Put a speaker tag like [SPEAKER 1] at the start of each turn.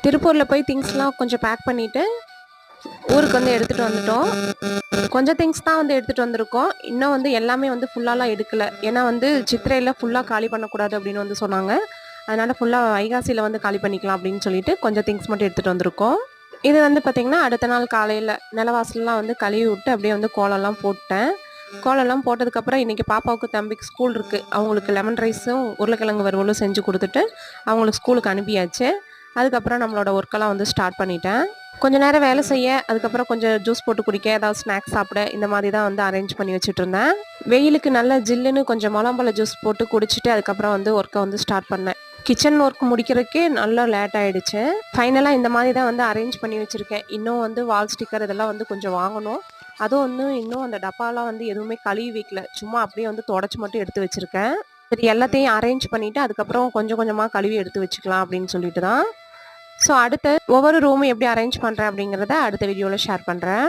[SPEAKER 1] திருப்பூரில் போய் திங்ஸ்லாம் கொஞ்சம் பேக் பண்ணிவிட்டு ஊருக்கு வந்து எடுத்துகிட்டு வந்துட்டோம். கொஞ்சம் திங்ஸ் தான் வந்து எடுத்துகிட்டு வந்திருக்கோம். இன்னும் வந்து எல்லாமே வந்து ஃபுல்லாலாம் எடுக்கலை. ஏன்னா வந்து சித்திரையில் ஃபுல்லாக காலி பண்ணக்கூடாது அப்படின்னு வந்து சொன்னாங்க. அதனால் ஃபுல்லாக வைகாசியில் வந்து காலி பண்ணிக்கலாம் அப்படின்னு சொல்லிட்டு கொஞ்சம் திங்ஸ் மட்டும் எடுத்துகிட்டு வந்திருக்கோம். இது வந்து பார்த்திங்கன்னா அடுத்த நாள் காலையில் நிலவாசல்லாம் வந்து கழுவி விட்டு அப்படியே வந்து கோலம்லாம் போட்டேன். கோலம்லாம் போட்டதுக்கப்புறம் இன்றைக்கி பாப்பாவுக்கு தம்பிக்கு ஸ்கூல் இருக்குது. அவங்களுக்கு லெமன் ரைஸும் உருளைக்கிழங்கு வறுவலும் செஞ்சு கொடுத்துட்டு அவங்களுக்கு ஸ்கூலுக்கு அனுப்பியாச்சு. அதுக்கப்புறம் நம்மளோட ஒர்க்கெல்லாம் வந்து ஸ்டார்ட் பண்ணிட்டேன். கொஞ்ச நேரம் வேலை செய்ய, அதுக்கப்புறம் கொஞ்சம் ஜூஸ் போட்டு குடிக்க, ஏதாவது ஸ்நாக்ஸ் சாப்பிட இந்த மாதிரி தான் வந்து அரேஞ்ச் பண்ணி வச்சுட்டு இருந்தேன். வெயிலுக்கு நல்ல ஜில்லுன்னு கொஞ்சம் முழம்பழ ஜூஸ் போட்டு குடிச்சிட்டு அதுக்கப்புறம் வந்து ஒர்க்கை வந்து ஸ்டார்ட் பண்ணேன். கிச்சன் ஒர்க் முடிக்கிறதுக்கே நல்லா லேட் ஆகிடுச்சு. ஃபைனலாக இந்த மாதிரி தான் வந்து அரேஞ்ச் பண்ணி வச்சுருக்கேன். இன்னும் வந்து வால் ஸ்டிக்கர் இதெல்லாம் வந்து கொஞ்சம் வாங்கணும். அதுவும் வந்து இன்னும் அந்த டப்பாலாம் வந்து எதுவுமே கழுவி வைக்கல. சும்மா அப்படியே வந்து தொடச்சி மட்டும் எடுத்து வச்சுருக்கேன். சரி, எல்லாத்தையும் அரேஞ்ச் பண்ணிவிட்டு அதுக்கப்புறம் கொஞ்சம் கொஞ்சமாக கழுவி எடுத்து வச்சுக்கலாம் அப்படின்னு சொல்லிட்டு தான். ஸோ அடுத்து ஒவ்வொரு ரூமும் எப்படி அரேஞ்ச் பண்ணுறேன் அப்படிங்கிறத அடுத்த வீடியோவில் ஷேர் பண்ணுறேன்.